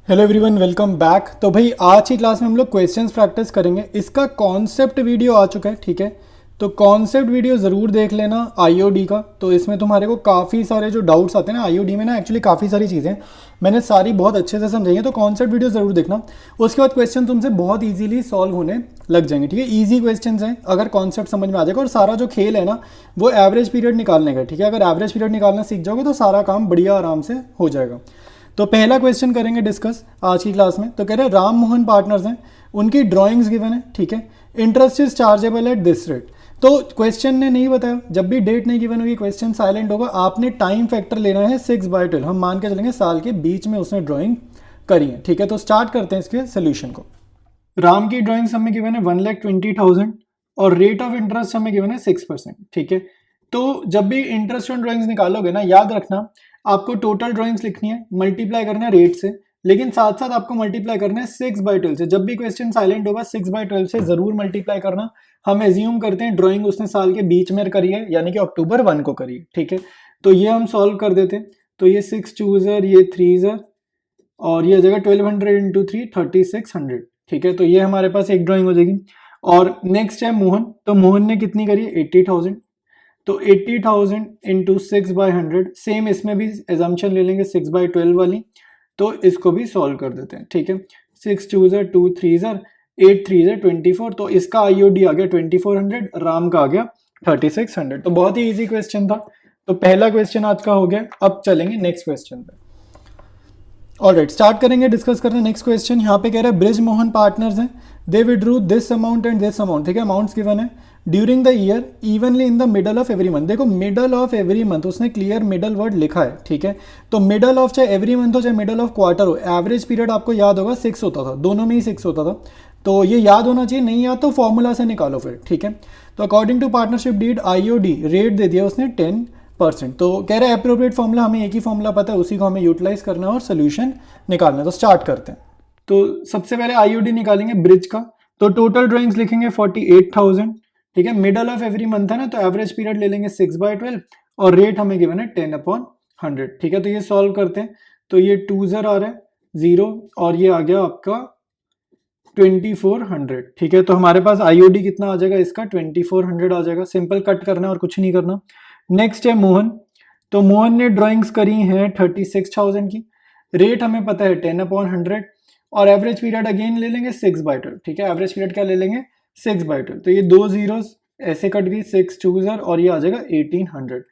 Hello everyone, welcome back. तो भाई आज की क्लास में हम लोग क्वेश्चंस प्रैक्टिस करेंगे। इसका कॉन्सेप्ट वीडियो आ चुका है, ठीक है। तो कॉन्सेप्ट वीडियो ज़रूर देख लेना आईओडी का। तो इसमें तुम्हारे को काफ़ी सारे जो डाउट्स आते हैं ना आईओडी में ना, एक्चुअली काफ़ी सारी चीज़ें मैंने सारी बहुत अच्छे से समझाई हैं। तो कॉन्सेप्ट वीडियो ज़रूर देखना। उसके बाद क्वेश्चन तुमसे बहुत ईजिली सॉल्व होने लग जाएंगे, ठीक है। ईजी क्वेश्चन हैं अगर कॉन्सेप्ट समझ में आ जाएगा। और सारा जो खेल है ना वो एवरेज पीरियड निकालने का, ठीक है। अगर एवरेज पीरियड निकालना सीख जाओगे तो सारा काम बढ़िया आराम से हो जाएगा। तो पहला क्वेश्चन करेंगे डिस्कस आज की क्लास में। तो कह रहे हैं राम मोहन पार्टनर्स हैं, उनकी ड्राइंग्स गिवन है, ठीक है। Interest is chargeable at this rate. तो क्वेश्चन ने नहीं बताया, जब भी डेट नहीं गिवन होगी क्वेश्चन साइलेंट होगा। आपने टाइम फैक्टर लेना है 6/12। हम मान के चलेंगे साल के बीच में उसने ड्राइंग करी है, ठीक है। तो स्टार्ट करते हैं इसके सोल्यूशन को। राम की ड्राइंग्स हमें गिवन है 1,20,000 और रेट ऑफ इंटरेस्ट हमें गिवन है 6%, ठीक है। तो जब भी इंटरेस्ट ऑन ड्राइंग्स निकालोगे ना, याद रखना आपको टोटल ड्राइंग्स लिखनी है, मल्टीप्लाई करना है रेट से, लेकिन साथ साथ आपको मल्टीप्लाई करना है 6/12 से। जब भी क्वेश्चन साइलेंट होगा 6/12 से जरूर मल्टीप्लाई करना। हम एज्यूम करते हैं ड्राइंग उसने साल के बीच में करी है, यानी कि अक्टूबर 1 को करी है, ठीक है। तो ये हम सॉल्व कर देते हैं। तो ये 6 2 ये 3 और ये हो जाएगा 1200 इंटू 3 3600, ठीक है। तो ये हमारे पास एक ड्राइंग हो जाएगी। और नेक्स्ट है मोहन। तो मोहन ने कितनी करी है 80,000। तो 80,000 इंटू 6/100, सेम इसमें भी एजम्पशन ले लेंगे 6/12 वाली। तो इसको भी सॉल्व कर देते हैं, ठीक है। 6 2 2 3 8 3 24। तो इसका आईओडी आ गया 2400, राम का आ गया 3600। तो बहुत ही इजी क्वेश्चन था। तो पहला क्वेश्चन आज का हो गया। अब चलेंगे नेक्स्ट क्वेश्चन पे। ऑलराइट, स्टार्ट करेंगे डिस्कस करना नेक्स्ट क्वेश्चन। यहाँ पे कह रहा है ब्रिज मोहन पार्टनर्स हैं, they withdrew this amount and this amount, ठीक है। अमाउंट्स गिवन है during the year evenly in the middle of every month. देखो मिडल ऑफ एवरी मंथ, उसने क्लियर मिडल वर्ड लिखा है, ठीक है। तो मिडल ऑफ चाहे एवरी मंथ हो चाहे मिडल ऑफ क्वार्टर हो, एवरेज पीरियड आपको याद होगा 6 होता था, दोनों में ही 6 होता था। तो ये याद होना चाहिए, नहीं याद तो फॉर्मूला से निकालो फिर, ठीक है। तो according to partnership deed IOD rate दे दिया उसने 10%। तो कह रहे हैं अप्रोप्रिएट फॉर्मूला, हमें एक ही फॉर्मूला पता है, उसी को हमें यूटिलाइज करना है और सोल्यूशन निकालना है। तो स्टार्ट करते हैं। तो सबसे पहले आईओडी निकालेंगे ब्रिज का। तो टोटल ड्राइंग्स लिखेंगे 48,000, ठीक है। मिडल ऑफ एवरी मंथ है ना, तो एवरेज पीरियड ले लेंगे 6/12 और रेट हमें गिवन है 10/100, ठीक है। तो ये सॉल्व करते हैं। तो ये 2 आ रहा है 0 और ये आ गया आपका 2400, ठीक है। तो हमारे पास आईओडी कितना आ जाएगा इसका 2400 आ जाएगा। सिंपल कट करना है और कुछ नहीं करना। नेक्स्ट है मोहन। तो मोहन ने ड्राइंग्स करी हैं 36,000 की, रेट हमें पता है 10/100 और एवरेज पीरियड अगेन ले लेंगे 6/12, ठीक है। एवरेज पीरियड क्या ले लेंगे 6/12। तो ये 2 जीरोस ऐसे कट गई, 6 2 और ये आ जाएगा 1800।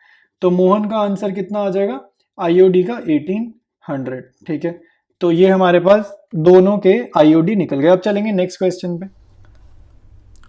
तो मोहन का आंसर कितना आ जाएगा आईओडी का 1800, ठीक है। तो ये हमारे पास दोनों के आईओडी निकल गए। अब चलेंगे नेक्स्ट क्वेश्चन पे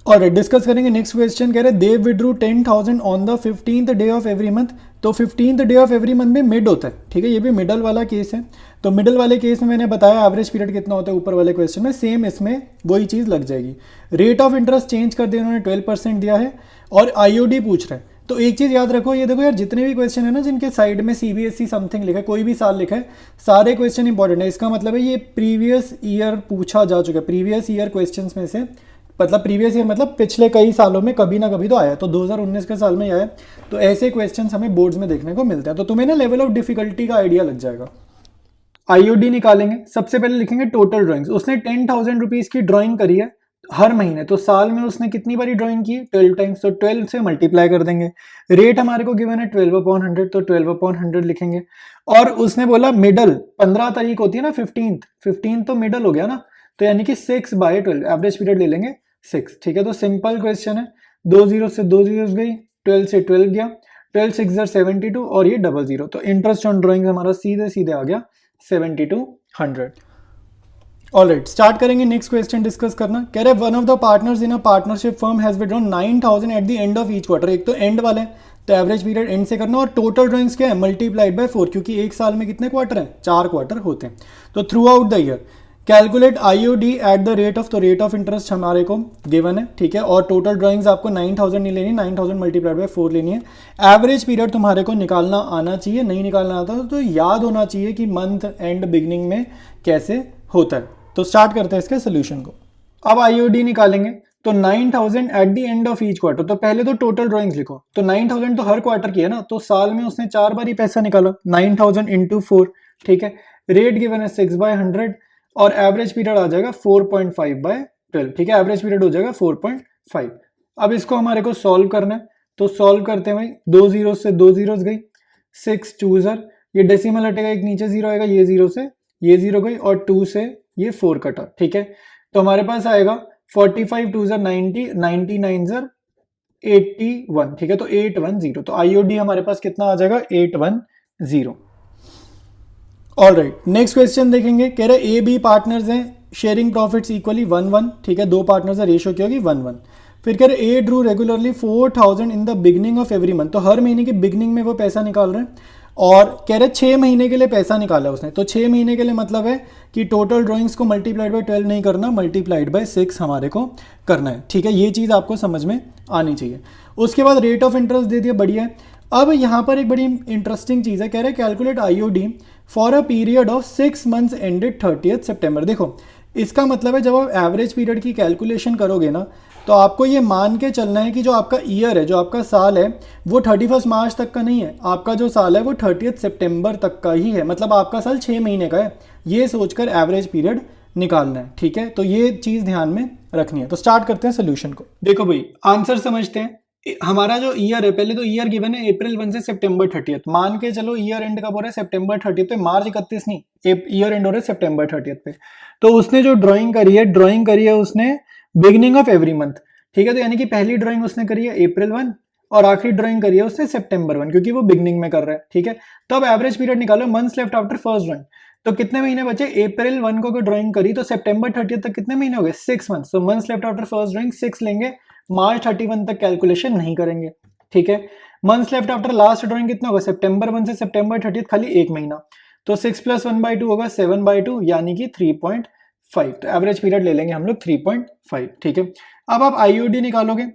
और डिस्कस करेंगे नेक्स्ट क्वेश्चन। कह रहे they withdrew 10,000 on the 15th day of every month. तो 15th day of every month में मिड होता है, ठीक है। ये भी मिडल वाला केस है। तो मिडल वाले केस में मैंने बताया एवरेज पीरियड कितना होता है ऊपर वाले क्वेश्चन में, सेम इसमें वही चीज़ लग जाएगी। रेट ऑफ इंटरेस्ट चेंज कर दिया उन्होंने, 12% दिया है और आईओडी पूछ रहे हैं। तो एक चीज़ याद रखो, ये देखो यार जितने भी क्वेश्चन है ना जिनके साइड में सीबीएसई समथिंग लिखा है, कोई भी साल लिखा है, सारे क्वेश्चन इंपॉर्टेंट है। इसका मतलब है ये प्रीवियस ईयर पूछा जा चुका है। प्रीवियस ईयर क्वेश्चन में से, मतलब प्रीवियस ईयर मतलब पिछले कई सालों में कभी ना कभी तो आया। तो 2019 के साल में आया। तो ऐसे क्वेश्चंस हमें बोर्ड्स में देखने को मिलते हैं। तो तुम्हें ना लेवल ऑफ डिफिकल्टी का आइडिया लग जाएगा। आईओडी निकालेंगे। सबसे पहले लिखेंगे टोटल ड्राइंग्स। उसने 10,000 रुपीज की ड्राइंग करी है हर महीने। तो साल में उसने कितनी बारी ड्राइंग की 12 टाइम्स। तो 12 से मल्टीप्लाई कर देंगे। रेट हमारे को गिवन है 12/100, तो 12/100 लिखेंगे। और उसने बोला मिडल 15 तारीख होती है ना, 15 तो मिडल हो गया ना। तो यानी कि 6/12 एवरेज पीरियड ले लेंगे 6, ठीक है। तो सिंपल क्वेश्चन है। 2 जीरो से 2 जीरो गई, 12 से 12 गया, 12 6 72 और ये 00। तो इंटरेस्ट ऑन ड्राइंग हमारा सीधे सीधे आ गया 7200। ऑलराइट, स्टार्ट करेंगे नेक्स्ट क्वेश्चन डिस्कस करना। कह रहे one of the partners in a partnership firm has withdrawn 9,000 eight the end of each quarter. एक तो एंड वाला है तो एवरेज पीरियड एंड से करना और टोटल ड्राइंग्स क्या है मल्टीप्लाइड बाय 4, क्योंकि एक साल में कितने क्वार्टर हैं 4 क्वार्टर होते हैं। तो through out the year calculate IOD at the rate of, तो रेट ऑफ इंटरेस्ट हमारे को गिवन है, ठीक है। और टोटल ड्राइंग्स आपको 9,000 नहीं लेनी, 9,000 मल्टीप्लाइड बाय 4 लेनी है। एवरेज पीरियड तुम्हारे को निकालना आना चाहिए, नहीं निकालना आता तो याद होना चाहिए कि मंथ एंड बिगनिंग में कैसे होता है। तो स्टार्ट करते हैं इसके सोल्यूशन को। अब आईओडी निकालेंगे। तो 9,000 eight the end of each quarter. तो पहले तो टोटल ड्राइंग्स लिखो। तो 9,000 तो हर क्वार्टर की है ना, तो साल में उसने 4 बार ही पैसा निकाला, 9,000 इंटू 4, ठीक है। रेट गिवन है 6/100 और एवरेज पीरियड आ जाएगा 4.5/12, ठीक है, एवरेज पीरियड हो जाएगा 4.5। अब इसको हमारे को सॉल्व करना है, तो सॉल्व करते हुए 2 जीरो से 2 जीरोस गई, 6 2 ये डेसिमल हटेगा, एक नीचे जीरो आएगा, ये जीरो से ये जीरो गई और 2 से ये 4 कटा, ठीक है। तो हमारे पास आएगा 45 2 90, 99 81, ठीक है, तो 810। तो आईओडी हमारे पास कितना आ जाएगा 810। ऑल राइट, नेक्स्ट क्वेश्चन देखेंगे। कह रहे ए बी पार्टनर्स हैं, शेयरिंग प्रॉफिट्स इक्वली 1-1, ठीक है, दो पार्टनर्स है, रेशियो क्या होगी 1-1। फिर कह रहे A drew regularly 4000 in the beginning of every month, तो हर महीने की बिगनिंग में वो पैसा निकाल रहे हैं और कह रहे 6 महीने के लिए पैसा निकाला उसने। तो 6 महीने के लिए मतलब है कि टोटल ड्राइंग्स को मल्टीप्लाइड बाय 12 नहीं करना, मल्टीप्लाइड बाय 6 हमारे को करना है, ठीक है, ये चीज़ आपको समझ में आनी चाहिए। उसके बाद रेट ऑफ इंटरेस्ट दे दिया, बढ़िया है। अब यहाँ पर एक बड़ी इंटरेस्टिंग चीज़ है, कह रहे हैं calculate IOD for a period of 6 months ended 30 सितंबर। देखो इसका मतलब है जब आप एवरेज पीरियड की कैलकुलेशन करोगे ना, तो आपको ये मान के चलना है कि जो आपका ईयर है, जो आपका साल है, वो 31 मार्च तक का नहीं है, आपका जो साल है वो 30 सितंबर तक का ही है, मतलब आपका साल 6 महीने का है, ये सोचकर एवरेज पीरियड निकालना है, ठीक है। तो ये चीज़ ध्यान में रखनी है। तो स्टार्ट करते हैं सोल्यूशन को। देखो भाई आंसर समझते हैं। हमारा जो ईयर है, पहले तो ईयर गिवन है अप्रैल 1 से सितंबर 30, मान के चलो ईयर एंड कब हो रहा है सितंबर 30 पे, मार्च 31 नहीं, ईयर एंड हो रहा है सितंबर 30 पे। तो उसने जो ड्राइंग करी है उसने बिगिनिंग ऑफ एवरी मंथ, ठीक है, तो यानी कि पहली ड्राइंग उसने करी है अप्रैल 1 और आखिरी ड्राइंग करी है उसने सितंबर 1, क्योंकि वो बिगिनिंग में कर रहा है, ठीक है। तो अब एवरेज पीरियड निकालो, months left after first drawing, तो कितने महीने बचे, अप्रैल 1 को ड्राइंग करी तो सितंबर 30 तक कितने महीने हो गए, 6 मंथ्स। तो months left after first drawing 6 लेंगे, मार्च 31 तक कैलकुलेशन नहीं करेंगे, ठीक है। Months left after last drawing कितना होगा, सितंबर 1 से सितंबर 30 खाली एक महीना, तो 6 + 1/2 होगा 7/2, यानी कि 3.5। तो एवरेज पीरियड ले लेंगे हम लोग 3.5, ठीक है। अब आप आईओडी निकालोगे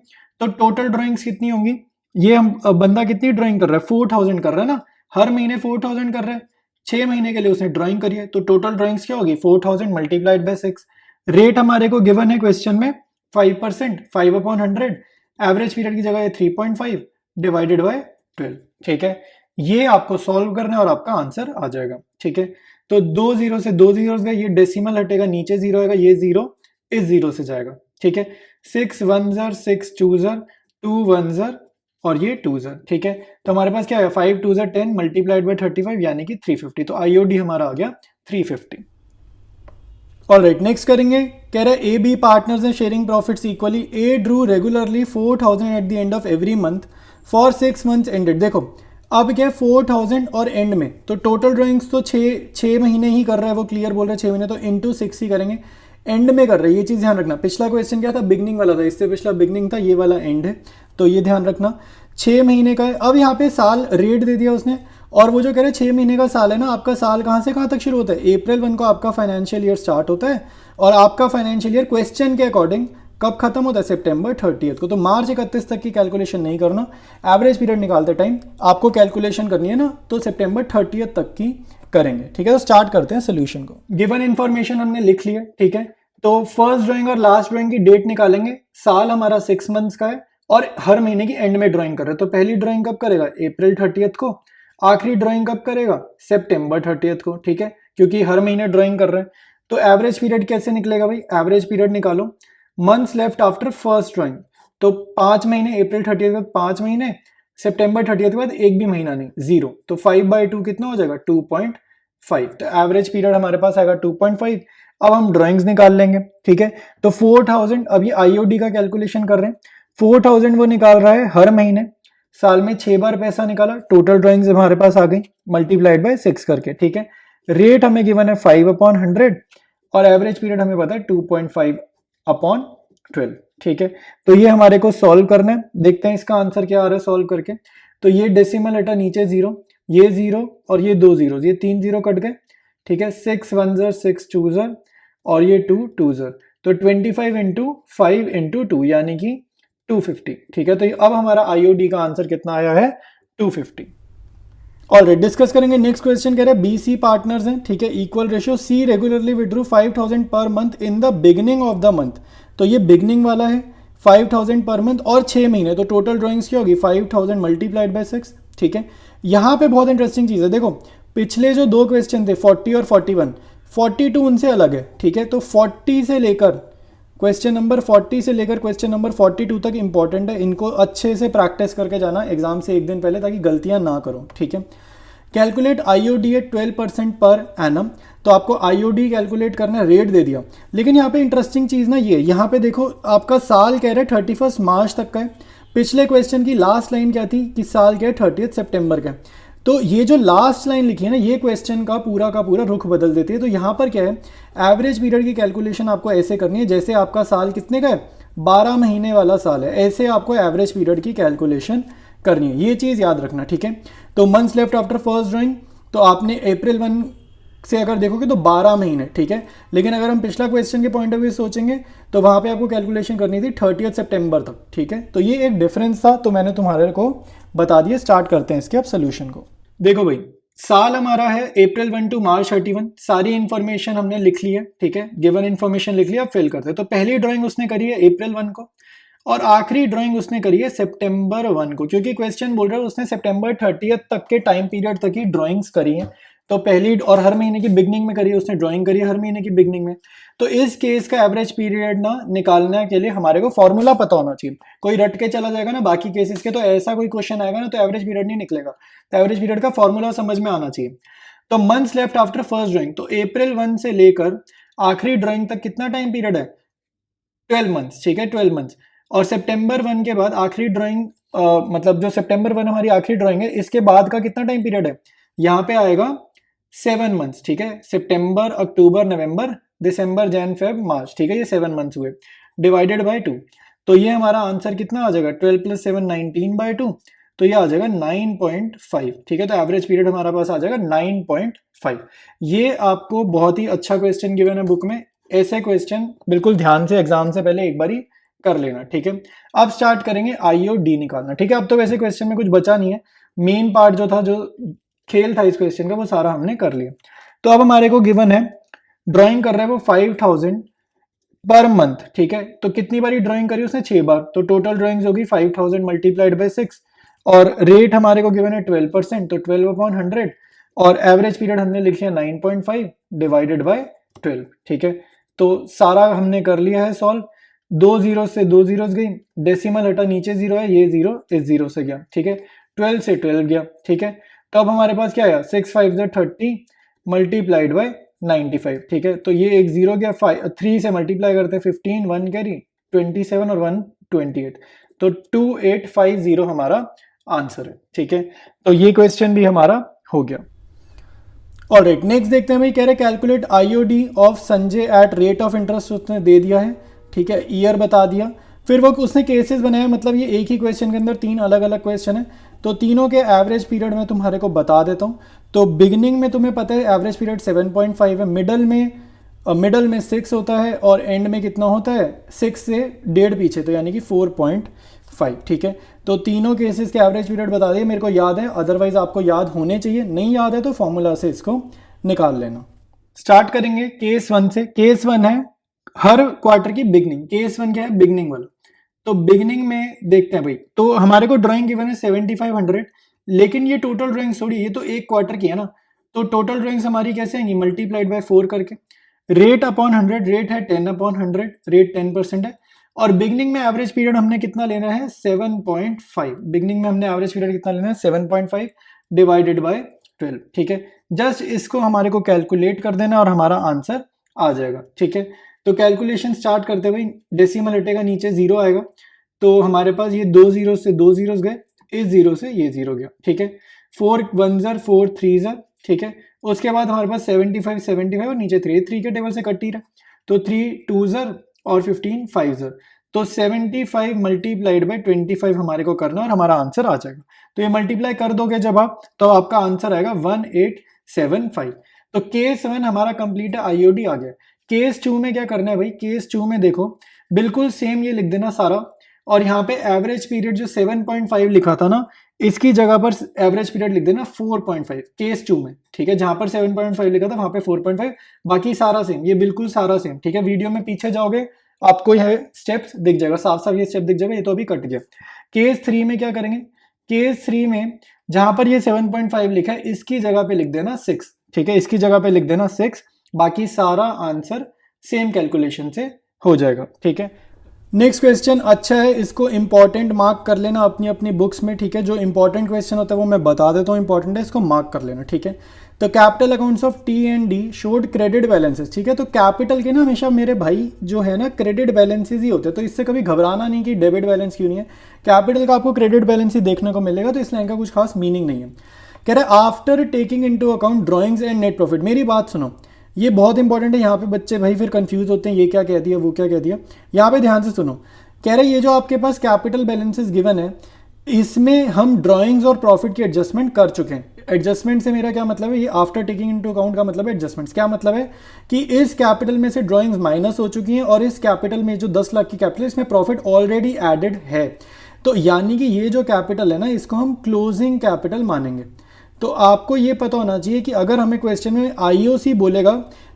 तो टोटल ड्राइंग्स कितनी होंगी, ये हम बंदा कितनी ड्राइंग कर रहा है, 4000 कर रहा है ना, हर महीने 4000 कर रहा है, 6 महीने के लिए उसने ड्राइंग करी है, तो टोटल ड्राइंग्स क्या होगी 4000 मल्टीप्लाइड बाय 6। रेट हमारे को गिवन है क्वेश्चन में 5%, 5/100, एवरेज पीरियड की जगह 3.5 डिवाइडेड बाय 12, ठीक है। ये आपको सॉल्व करना है और आपका आंसर आ जाएगा, ठीक है। तो 2 जीरो से 2 जीरो गए, ये डेसिमल हटेगा, नीचे जीरो आएगा, ये जीरो इस जीरो से जाएगा, ठीक है। 6 1 6 2 2 1 और ये 2 ठीक है। तो हमारे पास क्या है 5 2 10 मल्टीप्लाइड बाय 35, यानी कि 350। तो आईओडी हमारा आ गया 350। ऑल राइट, नेक्स्ट करेंगे। कह रहा है ए बी पार्टनर्स हैं, sharing profits equally. A drew regularly 4000 eight the end of every month for 6 months ended. देखो अब क्या है 4000 और एंड में, तो टोटल ड्राइंग्स तो 6 महीने ही कर रहा है, वो क्लियर बोल रहा है 6 महीने, तो इंटू 6 ही करेंगे, एंड में कर रहे हैं, ये चीज़ ध्यान रखना। पिछला क्वेश्चन क्या था, बिगनिंग वाला था, इससे पिछला बिगनिंग था, ये वाला एंड है, तो ये ध्यान रखना 6 महीने का है। अब यहाँ पे साल रेट दे दिया उसने, और वो जो कह रहे हैं 6 महीने का साल है ना, आपका साल कहाँ से कहाँ तक शुरू होता है, अप्रैल 1 को आपका फाइनेंशियल ईयर स्टार्ट होता है, और आपका फाइनेंशियल ईयर क्वेश्चन के अकॉर्डिंग कब खत्म होता है, सितंबर 30 को। तो मार्च 31 तक की कैलकुलेशन नहीं करना, एवरेज पीरियड निकालते टाइम आपको कैलकुलेशन करनी है ना, तो सितंबर 30 तक की करेंगे, ठीक है। तो स्टार्ट करते हैं सोल्यूशन को। गिवन इन्फॉर्मेशन हमने लिख लिया, ठीक है। तो फर्स्ट ड्राइंग और लास्ट ड्राइंग की डेट निकालेंगे, साल हमारा 6 मंथ्स का है और हर महीने की एंड में ड्राइंग कर रहे हैं। तो पहली ड्राइंग कब करेगा, अप्रैल 30 को, आखिरी ड्राइंग कब करेगा, सितंबर 30 को, ठीक है, क्योंकि हर महीने ड्राइंग कर रहे हैं। तो एवरेज पीरियड कैसे निकलेगा भाई, एवरेज पीरियड निकालो, months left after first drawing, तो 5 महीने, अप्रैल 30 के बाद 5 महीने, सितंबर 30 के बाद एक भी महीना नहीं, 0, तो 5/2 कितना हो जाएगा 2.5। तो एवरेज पीरियड हमारे पास आएगा 2.5। अब हम ड्राइंग्स निकाल लेंगे, ठीक है। तो 4000, अब ये आईओडी का कैलकुलेशन कर रहे हैं, 4000 वो निकाल रहा है हर महीने, साल में 6 बार पैसा निकाला, टोटल ड्राइंग्स हमारे पास आ गई मल्टीप्लाइड बाय 6 करके, ठीक है। रेट हमें गिवन है 5/100 और एवरेज पीरियड हमें पता है 2.5/12, ठीक है। तो ये हमारे को सॉल्व करना है, देखते हैं इसका आंसर क्या आ रहा है सॉल्व करके। तो ये डेसिमल हटा, नीचे 0, ये 0 और ये 2 जीरो, ये 3 0 कट गए, ठीक है। 6 1 6 2 और ये 2 2 तो 25 × 5 × 2 यानी कि 250, ठीक है। तो अब हमारा आईओडी का आंसर कितना आया है 250। ऑलराइट, डिस्कस करेंगे नेक्स्ट क्वेश्चन। कह रहे हैं बी सी पार्टनर्स हैं, ठीक है, equal ratio. C regularly withdrew 5000 per month in the beginning of the month, तो ये बिगिनिंग वाला है 5000 पर मंथ और 6 महीने, तो टोटल ड्राइंग्स क्या होगी 5000 मल्टीप्लाइड बाय 6, ठीक है। यहाँ पे बहुत इंटरेस्टिंग चीज़ है, देखो पिछले जो 2 क्वेश्चन थे 40 और 41, 42 उनसे अलग है, ठीक है। तो 40 से लेकर क्वेश्चन नंबर 40 से लेकर क्वेश्चन नंबर 42 तक इंपॉर्टेंट है, इनको अच्छे से प्रैक्टिस करके जाना एग्जाम से एक दिन पहले, ताकि गलतियां ना करो, ठीक है। Calculate IOD eight 12% per annum, तो आपको आईओडी कैलकुलेट करना, रेट दे दिया। लेकिन यहाँ पे इंटरेस्टिंग चीज़ ना ये, यहाँ पे देखो आपका साल कह रहे हैं 31 मार्च तक का है। पिछले क्वेश्चन की लास्ट लाइन क्या थी कि साल क्या है 30 सितंबर का। तो ये जो लास्ट लाइन लिखी है ना, ये क्वेश्चन का पूरा रुख बदल देती है। तो यहाँ पर क्या है, एवरेज पीरियड की कैलकुलेशन आपको ऐसे करनी है जैसे आपका साल कितने का है, 12 महीने वाला साल है, ऐसे आपको एवरेज पीरियड की कैलकुलेशन करनी है, ये चीज़ याद रखना, ठीक है। तो months left after first drawing, तो आपने अप्रैल 1 से अगर देखोगे तो 12 महीने, ठीक है। लेकिन अगर हम पिछला क्वेश्चन के पॉइंट ऑफ व्यू सोचेंगे तो वहाँ पे आपको कैलकुलेशन करनी थी 30 सितंबर तक, ठीक है। तो ये एक डिफरेंस था, तो मैंने तुम्हारे को बता दिया। स्टार्ट करते हैं इसके अब सोल्यूशन को। देखो भाई, साल हमारा है अप्रैल 1 टू मार्च 31, सारी इन्फॉर्मेशन हमने लिख ली है, ठीक है, गिवन इन्फॉर्मेशन लिख लिया, अब फिल करते हैं। तो पहली ड्राइंग उसने करी है अप्रैल 1 को, और आखिरी ड्राइंग उसने करी है सितंबर 1 को, क्योंकि क्वेश्चन बोल रहा है उसने सितंबर 30 तक के टाइम पीरियड तक ही ड्राइंग्स करी है। तो पहली, और हर महीने की बिगनिंग में करी है उसने ड्राइंग करी है, हर महीने की बिगनिंग में। तो इस केस का एवरेज पीरियड ना निकालने के लिए हमारे को फॉर्मूला पता होना चाहिए। कोई रट के चला जाएगा ना बाकी केसेस के, तो ऐसा कोई क्वेश्चन आएगा ना तो एवरेज पीरियड नहीं निकलेगा। तो एवरेज पीरियड का फॉर्मूला समझ में आना चाहिए। तो months left after first drawing, तो अप्रैल 1 से लेकर आखिरी ड्राइंग तक कितना टाइम पीरियड है, 12 मंथ्स, ठीक है, 12 मंथ्स। और सितंबर 1 के बाद आखिरी ड्राइंग, मतलब जो सितंबर 1 हमारी आखिरी ड्राइंग है, इसके बाद का कितना टाइम पीरियड है, यहाँ पे आएगा 7 मंथ्स, ठीक है। सितंबर, अक्टूबर, नवंबर, दिसंबर, जैन, फेब, मार्च, ठीक है, ये 7 मंथ्स हुए, डिवाइडेड बाय 2। तो ये हमारा आंसर कितना आ जाएगा, 12 + 7 19/2, तो ये आ जाएगा 9.5, ठीक है। तो एवरेज पीरियड हमारा पास आ जाएगा 9.5। ये आपको बहुत ही अच्छा क्वेश्चन गिवन है बुक में, ऐसे क्वेश्चन बिल्कुल ध्यान से एग्जाम से पहले एक बार ही कर लेना, ठीक है। अब स्टार्ट करेंगे आई और डी निकालना, ठीक है। अब तो वैसे क्वेश्चन में कुछ बचा नहीं है, मेन पार्ट जो था, जो खेल था इस क्वेश्चन का, वो सारा हमने कर लिया। तो अब हमारे को गिवन है, ड्राइंग कर रहा है वो 5000 पर मंथ, ठीक है। तो कितनी बारी ड्राइंग करी उसने, 6 बार, तो टोटल ड्राइंग्स होगी 5000 मल्टीप्लाइड बाय 6, और रेट हमारे को गिवन है 12%, तो 12/100, और एवरेज पीरियड हमने लिख लिया 9.5 डिवाइडेड बाय 12, ठीक है। तो सारा हमने कर लिया है सॉल्व। 2 जीरो से 2 जीरोस गई, डेसिमल हटा, नीचे 0 है, ये 0 इस 0 से गया, ठीक है। 12 से 12 गया, ठीक है। तो अब हमारे पास क्या आया, 6 5 30 मल्टीप्लाइड बाय 95, ठीक है। तो ये एक 0 गया, 3 से मल्टीप्लाई करते हैं 15, 1 कैरी 27 और 1 28, तो 2850 हमारा आंसर है, ठीक है। तो ये क्वेश्चन भी हमारा हो गया। ऑलराइट, नेक्स्ट देखते हैं भाई, कह रहे calculate IOD of Sanjay at rate of interest, उसने दे दिया है, ठीक है, ईयर बता दिया, फिर वो उसने केसेस बनाया, मतलब ये एक ही क्वेश्चन के अंदर 3 अलग अलग क्वेश्चन है, तो तीनों के एवरेज पीरियड में तुम्हारे को बता देता हूँ। तो बिगिनिंग में तुम्हें पता है एवरेज पीरियड 7.5 है, मिडल में 6 होता है, और एंड में कितना होता है, 6 से 1.5 पीछे, तो यानी कि 4.5, ठीक है। तो तीनों केसेस के एवरेज पीरियड बता दिए, मेरे को याद है, अदरवाइज आपको याद होने चाहिए, नहीं याद है तो फॉर्मूला से इसको निकाल लेना। स्टार्ट करेंगे केस 1 से। केस 1 है हर क्वार्टर की बिगनिंग, केस 1 क्या है, बिगनिंग वाला। तो बिगनिंग में देखते हैं भाई, तो हमारे को ड्राइंग गिवन है 7500, लेकिन ये टोटल ड्राइंग थोड़ी, ये तो एक क्वार्टर की है ना, तो टोटल ड्राइंग्स हमारी कैसे आएंगी, मल्टीप्लाइड बाय 4 करके। रेट अपॉन 100, रेट है 10/100, रेट 10% है, और बिगनिंग में एवरेज पीरियड हमने कितना लेना है, 7.5। बिगनिंग में हमने एवरेज पीरियड कितना लेना है, 7.5 डिवाइडेड बाय 12, ठीक है। जस्ट इसको हमारे को कैलकुलेट कर देना और हमारा आंसर आ जाएगा, ठीक है। तो कैलकुलेशन स्टार्ट करते भाई, डेसिमल हटेगा, नीचे 0 आएगा, तो हमारे पास ये 2 जीरो से 2 जीरोस गए, इस 0 से ये 0 गया, ठीक है। 4 1 4 3, ठीक है। उसके बाद हमारे पास 75 और नीचे 3 के टेबल से कट ही रहा, तो 3 2 और 15 5, तो 75 मल्टीप्लाइड बाय 25 हमारे को करना और हमारा आंसर आ जाएगा। तो ये मल्टीप्लाई कर दोगे जब आप, तो आपका आंसर आएगा 1875। तो केस 1 हमारा कंप्लीट है, आईओडी आ गया। केस 2 में क्या करना है भाई, केस 2 में देखो बिल्कुल सेम ये लिख देना सारा, और यहाँ पे एवरेज पीरियड जो 7.5 लिखा था ना, इसकी जगह पर एवरेज पीरियड लिख देना 4.5 केस 2 में, ठीक है। जहां पर 7.5 लिखा था वहां पे 4.5, बाकी सारा सेम, ये बिल्कुल सारा सेम, ठीक है। वीडियो में पीछे जाओगे आपको यह स्टेप्स दिख जाएगा, साफ साफ ये स्टेप दिख जाएगा, ये तो अभी कट गया। केस 3 में क्या करेंगे, केस 3 में जहां पर ये 7.5 लिखा है, इसकी जगह पे लिख देना 6, ठीक है, इसकी जगह पे लिख देना 6, बाकी सारा आंसर सेम कैलकुलेशन से हो जाएगा, ठीक है। नेक्स्ट क्वेश्चन अच्छा है, इसको इंपॉर्टेंट मार्क कर लेना अपनी अपनी बुक्स में, ठीक है। जो इंपॉर्टेंट क्वेश्चन होता है वो मैं बता देता हूँ, इंपॉर्टेंट है, इसको मार्क कर लेना, ठीक है। तो capital accounts of T and D showed credit balances, ठीक है। तो कैपिटल के ना हमेशा मेरे भाई जो है ना क्रेडिट बैलेंसेस ही होते हैं, तो इससे कभी घबराना नहीं कि डेबिट बैलेंस क्यों नहीं है। कैपिटल का आपको क्रेडिट बैलेंस ही देखने को मिलेगा, तो इस लाइन का कुछ खास मीनिंग नहीं है। कह रहा है after taking into account drawings and net profit. मेरी बात सुनो, ये बहुत इंपॉर्टेंट है, यहाँ पे बच्चे भाई फिर कंफ्यूज होते हैं, ये क्या कह दिया वो क्या कह दिया। यहाँ पे ध्यान से सुनो, कह रहे ये जो आपके पास कैपिटल बैलेंसेस गिवन है, इसमें हम ड्राइंग्स और प्रॉफिट की एडजस्टमेंट कर चुके हैं। एडजस्टमेंट से मेरा क्या मतलब है, ये आफ्टर टेकिंग इनटू अकाउंट का मतलब है एडजस्टमेंट्स। क्या मतलब है कि इस कैपिटल में से ड्राइंग्स माइनस हो चुकी हैं और इस कैपिटल में जो 10 लाख की कैपिटल है इसमें प्रॉफिट ऑलरेडी एडेड है। तो यानी कि ये जो कैपिटल है ना, इसको हम क्लोजिंग कैपिटल मानेंगे। तो आपको ये पता होना चाहिए कि अगर हमें क्वेश्चन में आईओसी बोलेगा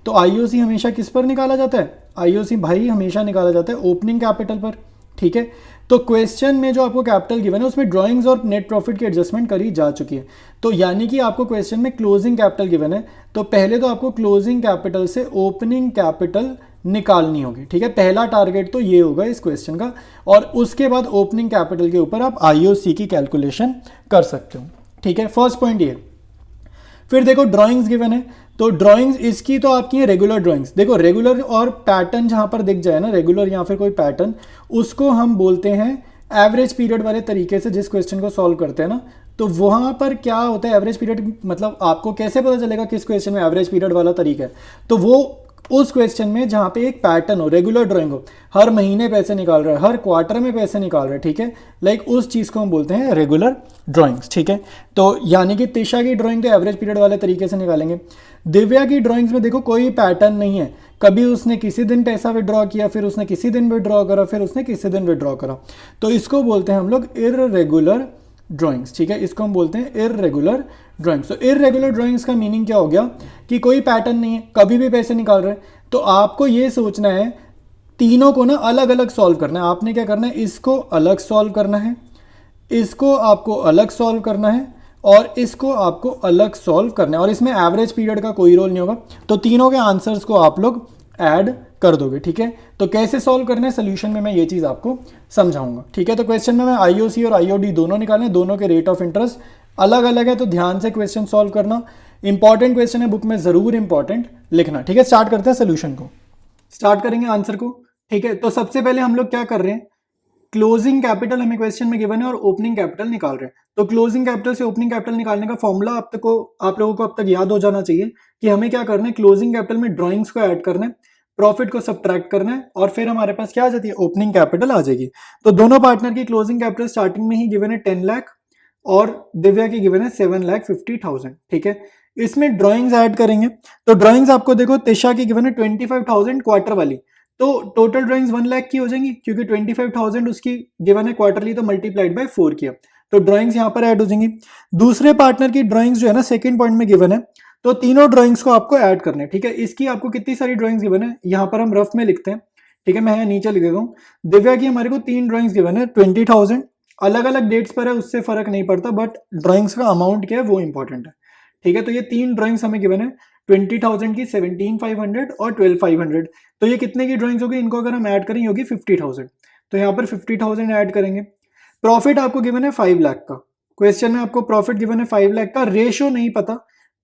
तो आईओसी हमेशा किस पर निकाला जाता है, आईओसी भाई हमेशा निकाला जाता है ओपनिंग कैपिटल पर, ठीक है। तो क्वेश्चन में जो आपको कैपिटल गिवन है उसमें ड्राइंग्स और नेट प्रॉफिट की एडजस्टमेंट करी जा चुकी है। तो यानी कि आपको क्वेश्चन में क्लोजिंग कैपिटल गिवन है, तो पहले तो आपको क्लोजिंग कैपिटल से ओपनिंग कैपिटल निकालनी होगी, ठीक है। पहला टारगेट तो ये होगा इस क्वेश्चन का, और उसके बाद ओपनिंग कैपिटल के ऊपर आप आईओसी की कैलकुलेशन कर सकते हो, ठीक है। फर्स्ट पॉइंट ये। फिर देखो ड्राइंग्स गिवन है, तो ड्राइंग्स इसकी तो आपकी है रेगुलर ड्राइंग्स। देखो रेगुलर और पैटर्न जहां पर दिख जाए ना, रेगुलर या फिर कोई पैटर्न, उसको हम बोलते हैं एवरेज पीरियड वाले तरीके से जिस क्वेश्चन को सॉल्व करते हैं ना, तो वहां पर क्या होता है एवरेज पीरियड, मतलब आपको कैसे पता चलेगा किस क्वेश्चन में एवरेज पीरियड वाला तरीका है। तो वो उस क्वेश्चन में जहां पे एक पैटर्न हो, रेगुलर ड्राइंग हो, हर महीने पैसे निकाल रहा है, हर क्वार्टर में पैसे निकाल रहा है, ठीक है, लाइक उस चीज को हम बोलते हैं रेगुलर ड्राइंग्स, ठीक है। तो यानी कि तिशा की ड्राइंग तो एवरेज पीरियड वाले तरीके से निकालेंगे। दिव्या की ड्राइंग्स में देखो कोई पैटर्न नहीं है, कभी उसने किसी दिन पैसा विड्रॉ किया, फिर उसने किसी दिन विड्रॉ करा, फिर उसने किसी दिन विड्रॉ करा, तो इसको बोलते हैं हम लोग इररेगुलर ड्राइंग्स, ठीक है। इसको हम बोलते हैं इररेगुलर ड्राइंग्स। तो इररेगुलर ड्राइंग्स का मीनिंग क्या हो गया कि कोई पैटर्न नहीं है, कभी भी पैसे निकाल रहे हैं। तो आपको ये सोचना है तीनों को ना अलग अलग सॉल्व करना है। आपने क्या करना है, इसको अलग सॉल्व करना है, इसको आपको अलग सॉल्व करना है, और इसको आपको अलग सॉल्व करना है, और इसमें एवरेज पीरियड का कोई रोल नहीं होगा। तो तीनों के आंसर्स को आप लोग ऐड कर दोगे, ठीक है। तो कैसे सॉल्व करना है सोल्यूशन में मैं ये चीज़ आपको समझाऊंगा, ठीक है। तो क्वेश्चन में मैं आईओसी और आईओडी दोनों निकालने, दोनों के रेट ऑफ इंटरेस्ट अलग अलग है, तो ध्यान से क्वेश्चन सॉल्व करना। इंपॉर्टेंट क्वेश्चन है, बुक में जरूर इंपॉर्टेंट लिखना, ठीक है। स्टार्ट करते हैं सोल्यूशन को, स्टार्ट करेंगे आंसर को, ठीक है। तो सबसे पहले हम लोग क्या कर रहे हैं, क्लोजिंग कैपिटल हमें क्वेश्चन में गिवन है और ओपनिंग कैपिटल निकाल रहे हैं। तो क्लोजिंग कैपिटल से ओपनिंग कैपिटल निकालने का फॉर्मूला आप लोगों को अब तक याद हो जाना चाहिए कि हमें क्या करना है, क्लोजिंग कैपिटल में ड्राइंग्स को ऐड करना है, प्रॉफिट को सब्ट्रैक्ट करना है, और फिर हमारे पास क्या आ जाती है, ओपनिंग कैपिटल आ जाएगी। तो दोनों पार्टनर की क्लोजिंग कैपिटल स्टार्टिंग में ही गिवन है 10 लाख और दिव्या की गिवन है 7,50,000, ठीक है। इसमें ड्राइंग्स ऐड करेंगे, तो ड्राइंग्स आपको देखो तिशा की गिवन है 25,000 क्वार्टर वाली, तो टोटल ड्राइंग्स 1 लाख की हो जाएंगी, क्योंकि 25,000 उसकी गिवन है क्वार्टरली, तो मल्टीप्लाइड बाय 4 किया, तो ड्राइंग्स यहाँ पर ऐड हो जाएंगी। दूसरे पार्टनर की ड्राइंग्स जो है ना सेकंड पॉइंट में गिवन है, तो तीनों ड्राइंग्स को आपको ऐड करना है, ठीक है। इसकी आपको कितनी सारी ड्राइंग्स गिवन है, यहाँ पर हम रफ में लिखते हैं, ठीक है, मैं यहाँ नीचे लिख देता हूँ। दिव्या की हमारे को 3 ड्राइंग्स गिवन है 20,000, अलग अलग डेट्स पर है, उससे फर्क नहीं पड़ता, बट ड्राइंग्स का अमाउंट क्या है वो इंपॉर्टेंट है, ठीक है। तो ये 3 ड्राइंग्स हमें गिवन है 20,000 की, 17,500 और 12,500। तो ये कितने की ड्राइंग्स होगी, इनको अगर हम ऐड करें होगी 50,000, तो यहाँ पर 50,000 ऐड करेंगे। प्रॉफिट आपको गिवन है 5 लाख का, क्वेश्चन में आपको प्रॉफिट गिवन है 5 लाख का, रेशियो नहीं पता,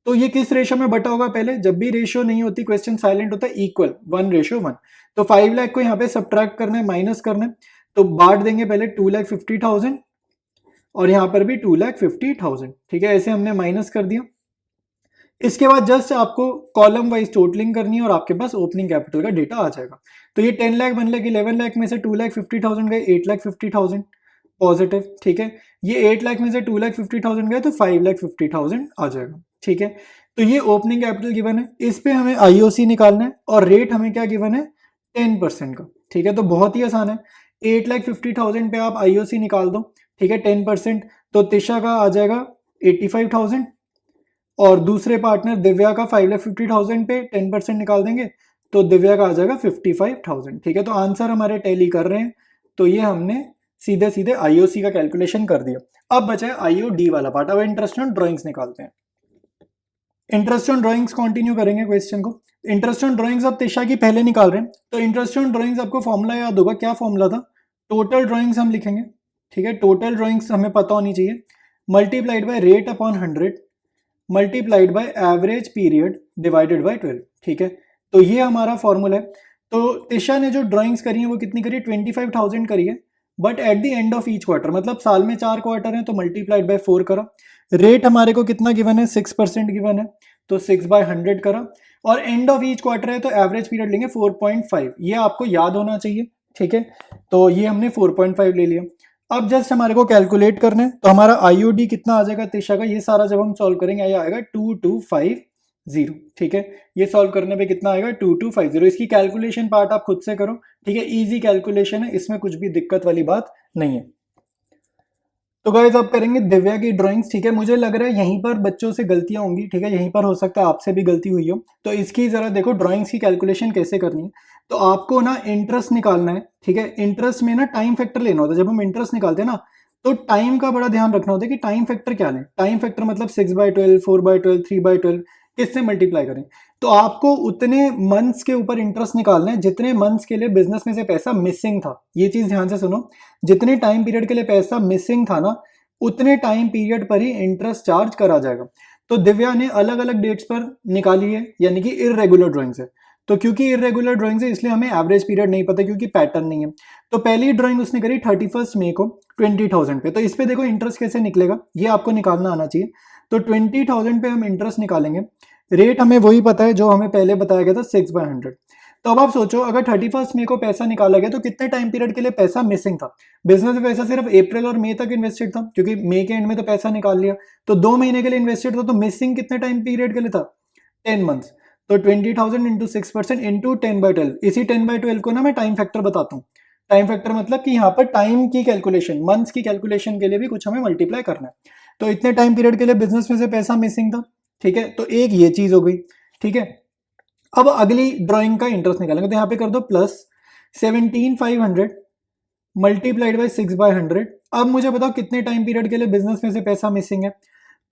तो ये किस रेशियो में बटा होगा, पहले जब भी रेशियो नहीं होती क्वेश्चन साइलेंट होता है, इक्वल 1:1। तो 5 लाख को यहाँ पे सब्ट्रैक्ट करना है, माइनस करना है, तो बांट देंगे पहले 2,50,000 और यहाँ पर भी 2,50,000, ठीक है, ऐसे हमने माइनस कर दिया। इसके बाद जस्ट आपको कॉलम वाइज टोटलिंग करनी है और आपके पास ओपनिंग कैपिटल का डेटा आ जाएगा। तो ये 10 लाख 1 लाख 11 लाख में से 2,50,000 गए, 8,50,000 पॉजिटिव, ठीक है। ये 8 लाख में से 2,50,000 गए तो 5,50,000 आ जाएगा, ठीक है। तो ये ओपनिंग कैपिटल गिवन है, इस पे हमें आईओसी निकालना है और रेट हमें क्या गिवन है 10% का, ठीक है। तो बहुत ही आसान है, 8,50,000 पे आप आईओसी निकाल दो, ठीक है, 10%, तो तिशा का आ जाएगा 85,000 और दूसरे पार्टनर दिव्या का 5,50,000 पे 10% निकाल देंगे तो दिव्या का आ जाएगा 55,000, ठीक है। तो आंसर हमारे टैली कर रहे हैं, तो ये हमने सीधे सीधे आईओसी का कैलकुलेशन कर दिया। अब बचा है आईओडी वाला पार्ट, अब इंटरेस्ट ऑन ड्राइंग्स निकालते हैं। इंटरेस्ट ऑन ड्राइंग्स कंटिन्यू करेंगे क्वेश्चन को। इंटरेस्ट ऑन ड्राइंग्स अब तिशा की पहले निकाल रहे हैं, तो इंटरेस्ट ऑन ड्राइंग्स आपको फॉर्मूला याद होगा, क्या फॉर्मूला था? टोटल ड्राइंग्स हम लिखेंगे, ठीक है, टोटल ड्राइंग्स हमें पता होनी चाहिए, multiplied by rate upon 100 multiplied by average period divided by 12, ठीक है। तो ये हमारा फॉर्मूला है। तो तिशा ने जो ड्राइंग्स करी है वो कितनी करी? 25,000 करी है, but at the end of each quarter, मतलब साल में 4 क्वार्टर है तो मल्टीप्लाइड बाय 4 करा। रेट हमारे को कितना गिवन है? 6% गिवन है, तो 6/100 करा, और एंड ऑफ ईच क्वार्टर है तो एवरेज पीरियड लेंगे 4.5, ये आपको याद होना चाहिए, ठीक है। तो ये हमने 4.5 ले लिया। अब जस्ट हमारे को कैलकुलेट करना है, तो हमारा आईओडी कितना आ जाएगा तिशा का? ये सारा जब हम सॉल्व करेंगे ये आएगा 2250, ठीक है। ये सॉल्व करने पे कितना आएगा? 2250। इसकी कैलकुलेशन पार्ट आप खुद से करो, ठीक है, इजी कैलकुलेशन है, इसमें कुछ भी दिक्कत वाली बात नहीं है। तो गाइस अब करेंगे दिव्या की ड्राइंग्स, ठीक है। मुझे लग रहा है यहीं पर बच्चों से गलतियां होंगी, ठीक है, यहीं पर हो सकता है आपसे भी गलती हुई हो। तो इसकी जरा देखो ड्राइंग्स की कैलकुलेशन कैसे करनी है। तो आपको ना इंटरेस्ट निकालना है, ठीक है। इंटरेस्ट में ना टाइम फैक्टर लेना होता है। जब हम इंटरेस्ट निकालते हैं ना, तो टाइम का बड़ा ध्यान रखना होता है कि टाइम फैक्टर क्या लें। टाइम फैक्टर मतलब 6/12, 4/12, 3/12, किससे मल्टीप्लाई करें। तो आपको उतने मंथ्स के ऊपर इंटरेस्ट निकालना है जितने मंथ्स के लिए बिजनेस में से पैसा मिसिंग था। ये चीज ध्यान से सुनो, जितने टाइम पीरियड के लिए पैसा मिसिंग था ना, उतने टाइम पीरियड पर ही इंटरेस्ट चार्ज करा जाएगा। तो दिव्या ने अलग अलग डेट्स पर निकाली है, यानी कि इररेगुलर ड्राइंग्स है। तो क्योंकि इररेगुलर ड्राइंग्स है इसलिए हमें एवरेज पीरियड नहीं पता, क्योंकि पैटर्न नहीं है। तो पहली ड्राइंग उसने करी 31 मई को 20,000 पे। तो इस पे देखो इंटरेस्ट कैसे निकलेगा, ये आपको निकालना आना चाहिए। तो 20,000 पे हम इंटरेस्ट निकालेंगे। रेट हमें वही पता है जो हमें पहले बताया गया था, 6/100। तो अब आप सोचो, अगर 31 मई को पैसा निकाला गया तो कितने टाइम पीरियड के लिए पैसा मिसिंग था? बिजनेस में पैसा सिर्फ अप्रैल और मई तक इन्वेस्टेड था, क्योंकि मई के एंड में तो पैसा निकाल लिया, तो 2 महीने के लिए इन्वेस्टेड था। तो मिसिंग कितने टाइम पीरियड के लिए था? 10 मंथ्स। तो 20,000 इंटू 6% इंटू 10/12। इसी 10/12 को ना मैं टाइम फैक्टर बताता हूँ। टाइम फैक्टर मतलब कि यहाँ पर टाइम की कैलकुलेशन, मंथ्स की कैलकुलेशन के लिए भी कुछ हमें मल्टीप्लाई करना है। तो इतने टाइम पीरियड के लिए बिजनेस में से पैसा मिसिंग था, ठीक है। तो एक ये चीज हो गई, ठीक है। अब अगली ड्राइंग का इंटरेस्ट निकालेंगे, तो यहाँ पे कर दो प्लस 17,500 मल्टीप्लाइड बाई 6/100। अब मुझे बताओ कितने टाइम पीरियड के लिए बिजनेस में से पैसा मिसिंग है।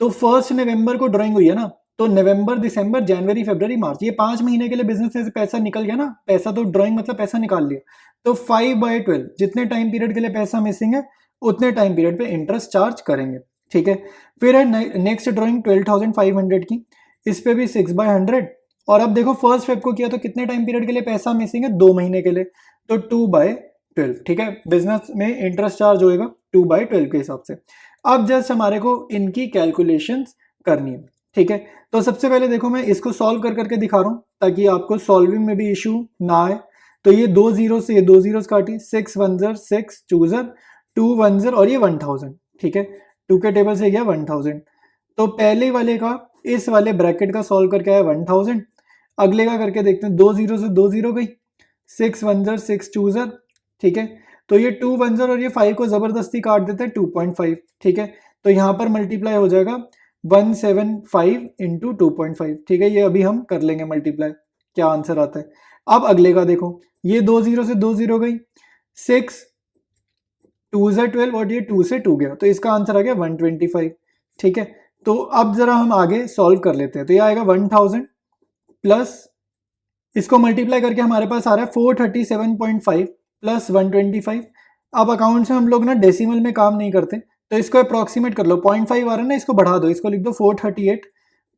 तो 1 नवंबर को ड्राइंग हुई है ना, तो नवंबर, दिसंबर, जनवरी, फरवरी, मार्च, ये 5 महीने के लिए बिजनेस में से पैसा निकल गया ना। पैसा तो ड्राइंग मतलब पैसा निकाल लिया। तो 5/12 जितने टाइम पीरियड के लिए पैसा मिसिंग है उतने टाइम पीरियड पे इंटरेस्ट चार्ज करेंगे, ठीक है। फिर है नेक्स्ट ड्राइंग 12,500 की, इस पे भी 6/100। और अब देखो 1 फेब को किया तो कितने टाइम पीरियड के लिए पैसा मिसिंग है? 2 महीने के लिए, तो 2/12, ठीक है। बिजनेस में इंटरेस्ट चार्ज होएगा 2/12 के हिसाब से। अब जस्ट हमारे को इनकी कैलकुलेशंस करनी है, ठीक है। तो सबसे पहले देखो मैं इसको सॉल्व कर करके दिखा रहा हूं ताकि आपको सॉल्विंग में भी इशू ना आए। तो ये 2 जीरो से ये 2 जीरोस काटी, 6 1 6 2 2 1 और ये 1000, ठीक है। 2 के टेबल से गया 1000। तो पहले वाले का इस वाले ब्रैकेट का सॉल्व करके आया 1000। अगले का करके देखते हैं, 2 जीरो से 2 जीरो गई, 6 1 6 2, ठीक है। तो ये 2 1 और ये 5 को जबरदस्ती काट देते हैं 2.5, ठीक है। तो यहाँ पर मल्टीप्लाई हो जाएगा 175 इंटू 2.5, ठीक है। ये अभी हम कर लेंगे मल्टीप्लाई, क्या आंसर आता है। अब अगले का देखो, ये 2 जीरो से 2 जीरो गई, 6 2 12 और ये 2 से 2 गया, तो इसका आंसर आ गया 125, ठीक है। तो अब जरा हम आगे सॉल्व कर लेते हैं। तो ये आएगा 1000 प्लस इसको मल्टीप्लाई करके हमारे पास आ रहा है 437.5 प्लस 125। अब अकाउंट से हम लोग ना डेसिमल में काम नहीं करते, तो इसको अप्रॉक्सीमेट कर लो, 0.5 आ रहा है ना, इसको बढ़ा दो, इसको लिख दो 438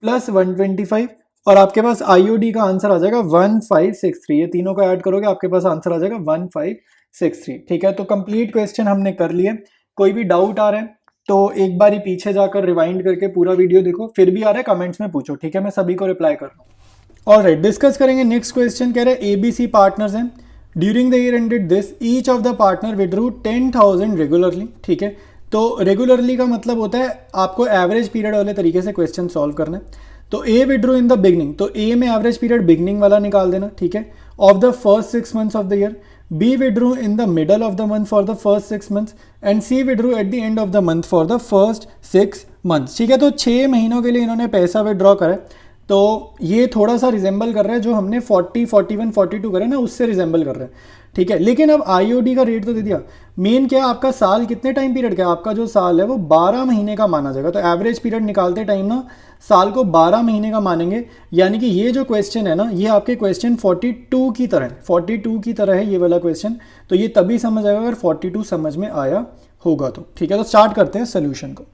प्लस 125 और आपके पास आईओडी का आंसर आ जाएगा 1563। ये तीनों को ऐड करोगे आपके पास आंसर आ जाएगा 1563, ठीक है। तो कंप्लीट क्वेश्चन हमने कर लिए। कोई भी डाउट आ रहा है तो एक बार ही पीछे जाकर रिवाइंड करके पूरा वीडियो देखो, फिर भी आ रहा है कमेंट्स में पूछो, ठीक है, मैं सभी को रिप्लाई कर रहा हूँ। ऑलराइट, डिस्कस करेंगे नेक्स्ट क्वेश्चन। कह रहे हैं एबीसी पार्टनर्स हैं, during the year ended this each of the partner withdrew 10,000 regularly, ठीक है। तो रेगुलरली का मतलब होता है आपको एवरेज पीरियड वाले तरीके से क्वेश्चन सॉल्व करना है। तो ए विड्रू इन द बिगनिंग, तो ए में एवरेज पीरियड बिगनिंग वाला निकाल देना, ठीक है, of the first 6 months of the year. B withdrew in the middle of the month for the first 6 months and C withdrew at the end of the month for the first 6 months, ठीक है। तो 6 महीनों के लिए इन्होंने पैसा withdraw करा है। तो ये थोड़ा सा रिजेंबल कर रहा है जो हमने 40, 41, 42 करे ना, उससे रिजेंबल कर रहा है, ठीक है। लेकिन अब आईओडी का रेट तो दे दिया, मेन क्या है, आपका साल कितने टाइम पीरियड का है, आपका जो साल है वो 12 महीने का माना जाएगा। तो एवरेज पीरियड निकालते टाइम ना साल को 12 महीने का मानेंगे। यानी कि ये जो क्वेश्चन है ना, ये आपके क्वेश्चन 42 की तरह है, 42 की तरह है ये वाला क्वेश्चन। तो ये तभी समझ आएगा अगर 42 समझ में आया होगा तो, ठीक है। तो स्टार्ट करते हैं सोल्यूशन को,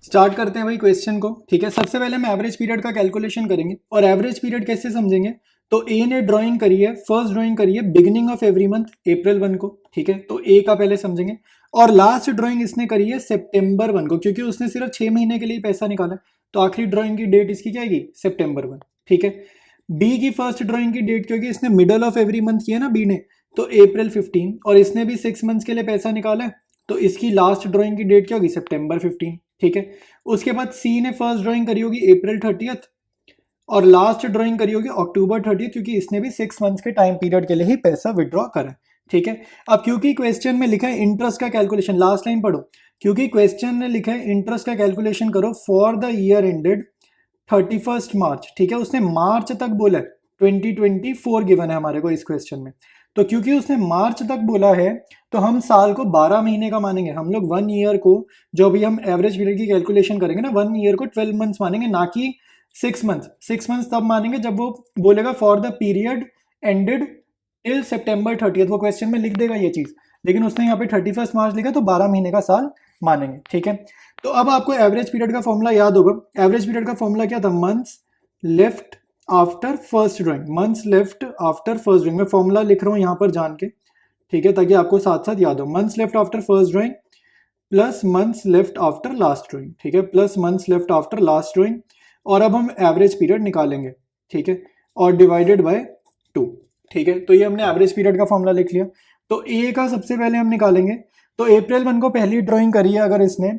स्टार्ट करते हैं भाई क्वेश्चन को, ठीक है। सबसे पहले हम एवरेज पीरियड का कैलकुलेशन करेंगे। और एवरेज पीरियड कैसे समझेंगे, तो ए ने ड्राइंग करी है, फर्स्ट ड्राइंग करी है बिगिनिंग ऑफ एवरी मंथ अप्रैल 1 को, ठीक है। तो ए का पहले समझेंगे। और लास्ट ड्राइंग इसने करी है सितंबर 1 को, क्योंकि उसने सिर्फ 6 महीने के लिए पैसा निकाला, तो आखिरी ड्राइंग की डेट इसकी क्या आएगी, सितंबर 1, ठीक है। बी की फर्स्ट ड्राइंग की डेट, क्योंकि इसने मिडल ऑफ एवरी मंथ किया ना बी ने, तो अप्रैल 15, और इसने भी 6 मंथ्स के लिए पैसा निकाला है, तो इसकी लास्ट ड्राइंग की डेट क्या होगी, सितंबर 15, ठीक है। उसके बाद सी ने फर्स्ट ड्राइंग करी होगी अप्रैल 30 और लास्ट ड्राइंग करी होगी अक्टूबर 30, क्योंकि इसने भी 6 मंथ्स के टाइम पीरियड के लिए ही पैसा विड्रॉ करा है, ठीक है। अब क्योंकि क्वेश्चन में लिखा है इंटरेस्ट का कैलकुलेशन, लास्ट लाइन पढ़ो, क्योंकि क्वेश्चन में लिखा है इंटरेस्ट का कैलकुलेशन करो फॉर द ईयर एंडेड 31 मार्च, ठीक है। उसने मार्च तक बोला है, 2024 गिवन है हमारे को इस क्वेश्चन में। तो क्योंकि उसने मार्च तक बोला है, तो हम साल को 12 महीने का मानेंगे। हम लोग 1 ईयर को, जो भी हम एवरेज पीरियड की कैलकुलेशन करेंगे ना, 1 ईयर को 12 मंथ्स मानेंगे, ना कि 6 मंथ्स। 6 मंथ्स तब मानेंगे जब वो बोलेगा for the period ended till September 30, वो क्वेश्चन में लिख देगा ये चीज, लेकिन उसने यहाँ पे 31 मार्च लिखा, तो 12 महीने का साल मानेंगे, ठीक है। तो अब आपको एवरेज पीरियड का फॉर्मूला याद होगा। एवरेज पीरियड का फॉर्मूला क्या था, months left after first drawing, months left after first drawing. मैं फॉर्मूला लिख रहा हूँ यहाँ पर जान के, ठीक है, ताकि आपको साथ साथ याद हो। Months left after first drawing plus months left after last drawing, ठीक है, plus months left after last drawing. और अब हम एवरेज पीरियड निकालेंगे, ठीक है, और डिवाइडेड बाय 2, ठीक है। तो ये हमने एवरेज पीरियड का फॉर्मूला लिख लिया। तो ए का सबसे पहले हम निकालेंगे। तो अप्रैल 1 को पहली ड्राइंग करी है अगर इसने,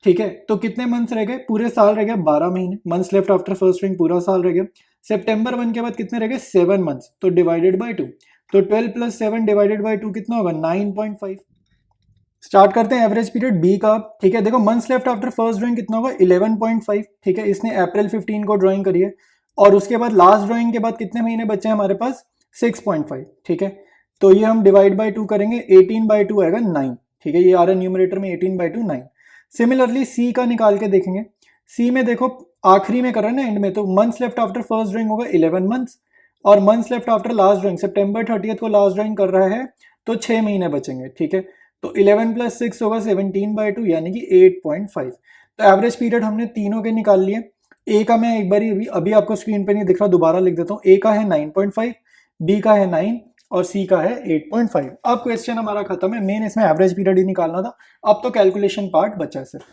ठीक है, तो कितने मंथ्स रह गए, पूरे साल रह गया 12 महीने, months left after first drawing पूरा साल रह गया। सितंबर 1 के बाद कितने रह गए, 7 मंथ्स, तो डिवाइडेड बाय 2, तो 12 प्लस 7 डिवाइडेड बाय 2 कितना होगा, 9.5। स्टार्ट करते हैं एवरेज पीरियड बी का, ठीक है। देखो months left after first drawing कितना होगा, 11.5, ठीक है। इसने अप्रैल 15 को ड्राइंग करी है, और उसके बाद लास्ट ड्राइंग के बाद कितने महीने बचे हैं हमारे पास, 6.5, ठीक है। तो ये हम डिवाइड बाय 2 करेंगे, 18/2 आएगा 9, ठीक है। ये आ रहा है न्यूमरेटर में 18/2 9। सिमिलरली सी का निकाल के देखेंगे। सी में देखो आखिरी में कर रहे हैं ना, एंड में, तो months left after first drawing होगा 11 मंथ्स, और months left after last drawing September 30 को लास्ट ड्राइंग कर रहा है, तो 6 महीने बचेंगे, ठीक है। तो 11 प्लस 6 होगा 17/2, यानी कि 8.5। तो एवरेज पीरियड हमने तीनों के निकाल लिए। ए का मैं एक बार अभी आपको स्क्रीन पे नहीं दिख रहा, दोबारा लिख देता हूँ। ए का है 9.5, बी का है 9 और सी का है 8.5। अब क्वेश्चन हमारा खत्म है, मेन इसमें एवरेज पीरियड ही निकालना था। अब तो कैलकुलेशन पार्ट बचा है सिर्फ।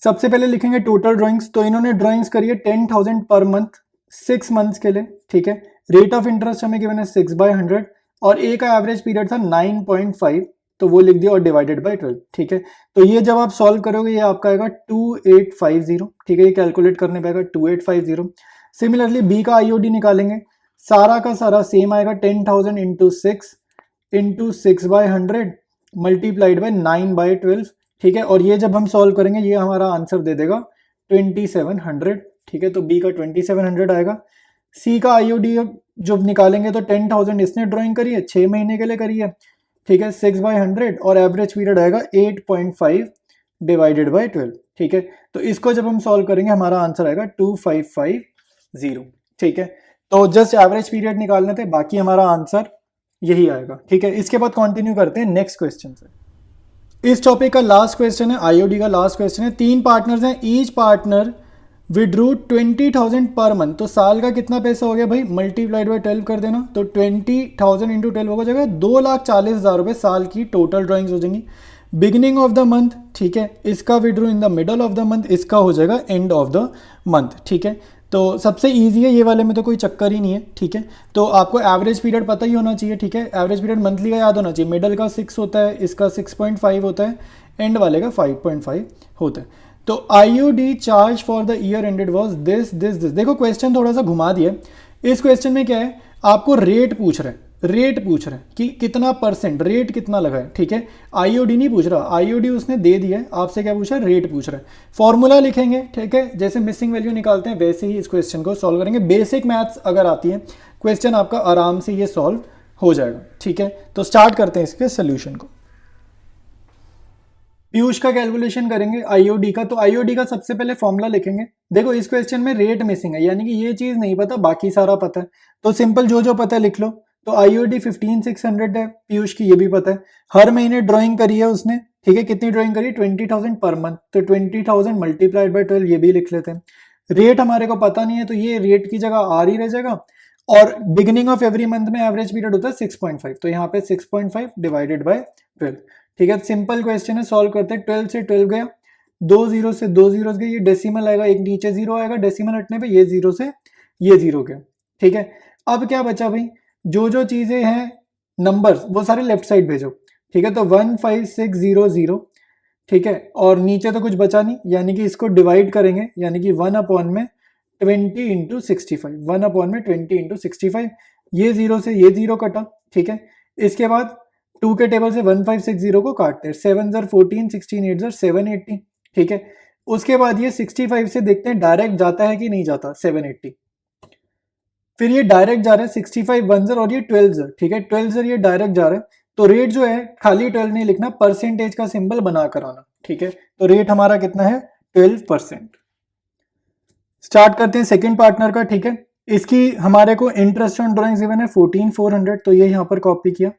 सबसे पहले लिखेंगे टोटल ड्राइंग्स। तो इन्होंने ड्राइंग्स करी है 10,000 पर मंथ 6 मंथ्स के लिए, ठीक है। रेट ऑफ इंटरेस्ट हमें गिवन है 6/100, और ए का एवरेज पीरियड था 9.5, तो वो लिख दिया, और डिवाइडेड बाय 12, ठीक है। तो ये जब आप सॉल्व करोगे, ये आपका आएगा 2850, ठीक है। ये कैलकुलेट करने पे आएगा 2850। सिमिलरली बी का आईओडी निकालेंगे, सारा का सारा सेम आएगा, 10,000 इंटू 6/100 मल्टीप्लाइड बाय 9/12, ठीक है। और ये जब हम सॉल्व करेंगे, ये हमारा आंसर दे देगा 2700, ठीक है। तो बी का 2700 आएगा। सी का आईओडी जब निकालेंगे, तो 10,000 इसने ड्राइंग करी है, 6 महीने के लिए करी है, ठीक है, 6/100, और एवरेज पीरियड आएगा 8.5 डिवाइडेड बाय 12, ठीक है। तो इसको जब हम सॉल्व करेंगे, हमारा आंसर आएगा 2550, ठीक है। तो जस्ट एवरेज पीरियड निकालने थे, बाकी हमारा आंसर यही आएगा, ठीक है। इसके बाद कंटिन्यू करते हैं नेक्स्ट क्वेश्चन से। इस टॉपिक का लास्ट क्वेश्चन है, आईओडी का लास्ट क्वेश्चन है। 3 पार्टनर्स हैं, each partner withdrew 20,000 per month. तो साल का कितना पैसा हो गया भाई, मल्टीप्लाइड बाय 12 कर देना, तो 20,000 इंटू 12 हो जाएगा 2,40,000 रुपये साल की टोटल ड्राइंग्स हो जाएंगी। बिगिनिंग ऑफ द मंथ, ठीक है, इसका withdrew in the middle of the month, इसका हो जाएगा एंड ऑफ द मंथ, ठीक है। तो सबसे इजी है ये वाले में, तो कोई चक्कर ही नहीं है, ठीक है। तो आपको एवरेज पीरियड पता ही होना चाहिए, ठीक है। एवरेज पीरियड मंथली का याद होना चाहिए, मिडल का 6 होता है, इसका 6.5 होता है, एंड वाले का 5.5 होता है। तो IOD charge for the year ended was this. देखो क्वेश्चन थोड़ा सा घुमा दिया। इस क्वेश्चन में क्या है, आपको रेट पूछ रहे हैं, रेट पूछ रहा है कि कितना परसेंट, रेट कितना लगा है, ठीक है। आईओडी नहीं पूछ रहा, आईओडी उसने दे दिया है, आपसे क्या पूछ रहा है, रेट पूछ रहा है। फॉर्मूला लिखेंगे, ठीक है, जैसे मिसिंग वैल्यू निकालते हैं वैसे ही इस क्वेश्चन को सॉल्व करेंगे। बेसिक मैथ्स अगर आती है क्वेश्चन आपका आराम से ये सॉल्व हो जाएगा, ठीक है। तो स्टार्ट करते हैं इसके सोल्यूशन को। पीयूष का कैलकुलेशन करेंगे आईओडी का। तो आईओडी का सबसे पहले फॉर्मूला लिखेंगे। देखो इस क्वेश्चन में रेट मिसिंग है, यानी कि ये चीज नहीं पता, बाकी सारा पता है। तो सिंपल जो जो पता है लिख लो। तो आईओडी 15600 है पीयूष की, ये भी पता है। हर महीने ड्राइंग करी है उसने, ठीक है। कितनी ड्राइंग करी, 20,000 पर मंथ। तो 20,000 मल्टीप्लाइड बाय 12 ये भी लिख लेते हैं। रेट हमारे को पता नहीं है, तो ये रेट की जगह आर ही रह जाएगा। और बिगिनिंग ऑफ एवरी मंथ में एवरेज पीरियड होता है 6.5, तो यहाँ पे 6.5 डिवाइडेड बाय 12, ठीक है। सिंपल क्वेश्चन है, सॉल्व करते हैं। 12 से 12 गया, 2 जीरो से 2 जीरो गए, ये डेसिमल आएगा, एक नीचे जीरो आएगा, डेसिमल हटने पे ये जीरो से ये जीरो गया, ठीक है। अब क्या बचा भाई, जो जो चीजें हैं नंबर्स वो सारे लेफ्ट साइड भेजो, ठीक है। तो 15600, ठीक है, और नीचे तो कुछ बचा नहीं, यानी कि इसको डिवाइड करेंगे, यानी कि 1 अपॉन में 20 इंटू 65, 1 अपॉन में 20 इंटू 65, ये जीरो से ये जीरो कटा, ठीक है। इसके बाद 2 के टेबल से 1560 को काटते हैं, 7 ज़र 14, 16 8 ज़र 780, ठीक है। उसके बाद ये 65 से देखते हैं डायरेक्ट जाता है कि नहीं जाता 780, फिर ये डायरेक्ट जा रहा है 65 1 ज़र और ये 12 ज़र, ठीक है। 12 ज़र ये डायरेक्ट जा रहा है, तो रेट जो है खाली 12 नहीं लिखना, परसेंटेज का सिंबल बना कर आना, ठीक है। तो रेट हमारा कितना है, 12%। स्टार्ट करते हैं सेकंड पार्टनर का, ठीक है। इसकी हमारे को इंटरेस्ट ऑन ड्राइंग्स गिवन है 14,400, तो ये यहाँ पर कॉपी किया।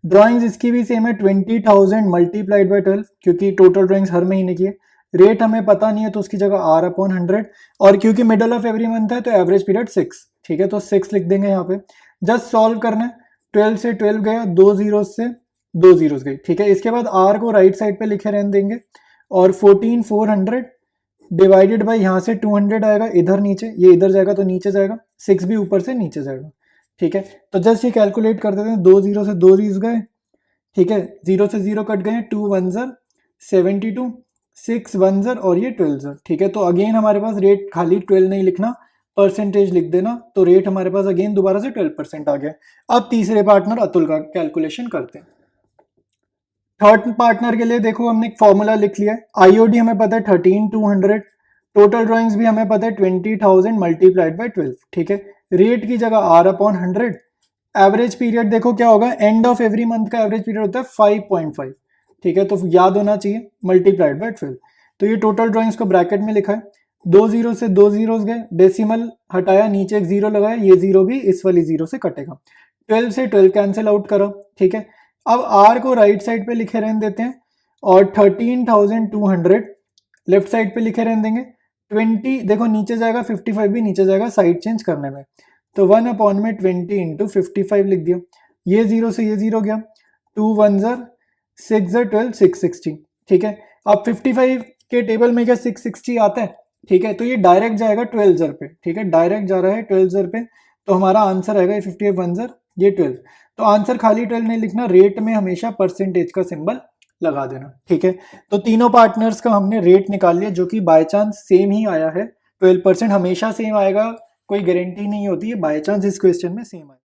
ड्राइंग्स इसकी भी सेम है 20,000 मल्टीप्लाइड बाय 12, क्योंकि टोटल ड्राइंग्स हर महीने की है। रेट हमें पता नहीं है, तो उसकी जगह आर अपॉन 100, और क्योंकि मिडल ऑफ एवरी मंथ है तो एवरेज पीरियड 6, ठीक है। तो 6 लिख देंगे यहाँ पे। जस्ट सॉल्व करना है, 12 से 12 गया, 2 जीरो से 2 जीरोस गई, ठीक है। इसके बाद आर को राइट साइड पे लिखे रहने देंगे, और 14,400 डिवाइडेड बाय यहाँ से 200 आएगा इधर नीचे, ये इधर जाएगा तो नीचे जाएगा, 6 भी ऊपर से नीचे जाएगा, ठीक है। तो जस्ट ये कैलकुलेट कर देते हैं, 2 जीरो से 2 जीरो गए, ठीक है, 0 से 0 कट गए, 2 1 ज़र 72, 6 1 ज़र और ये 12 ज़र, ठीक है। तो अगेन हमारे पास रेट खाली 12 नहीं लिखना, परसेंटेज लिख देना, तो रेट हमारे पास अगेन दोबारा से 12% आ गया। अब तीसरे पार्टनर अतुल का कैलकुलेशन करते हैं। थर्ड पार्टनर के लिए देखो हमने एक फॉर्मूला लिख लिया है। आईओडी हमें पता है 13,200, टोटल ड्राइंग्स भी हमें पता है 20,000 मल्टीप्लाइड बाय 12, ठीक है। रेट की जगह आर अपॉन 100। एवरेज पीरियड देखो क्या होगा, एंड ऑफ एवरी मंथ का एवरेज पीरियड होता है 5.5, ठीक है। तो याद होना चाहिए मल्टीप्लाइड बाय 12। तो ये टोटल ड्राइंग्स को ब्रैकेट में लिखा है, 2 जीरो से 2 जीरोस गए, डेसिमल हटाया, नीचे एक जीरो लगाया, ये जीरो भी इस वाली जीरो से कटेगा, 12 से 12 कैंसिल आउट करो, ठीक है। अब आर को राइट साइड पे लिखे रहने देते हैं, और 13,200 लेफ्ट साइड पे लिखे रहने देंगे। 20 देखो नीचे जाएगा, 55 भी नीचे जाएगा साइड चेंज करने में, तो 1 अपॉन में 20 इंटू 55 लिख दिया, ये जीरो से ये जीरो गया, 2 1 ज़र 6 ज़र 12 660, ठीक है। अब 55 के टेबल में क्या 660 आता है, ठीक है। तो ये डायरेक्ट जाएगा 12 ज़र पे, ठीक है, डायरेक्ट जा रहा है 12 ज़र पे, तो हमारा आंसर आएगा ये 58 1 ज़र ये 12। तो आंसर खाली 12 नहीं लिखना, रेट में हमेशा परसेंटेज का सिंबल लगा देना, ठीक है। तो तीनों पार्टनर्स का हमने रेट निकाल लिया, जो कि बाय चांस सेम ही आया है, 12%। हमेशा सेम आएगा, कोई गारंटी नहीं होती है, बाय चांस इस क्वेश्चन में सेम आएगा।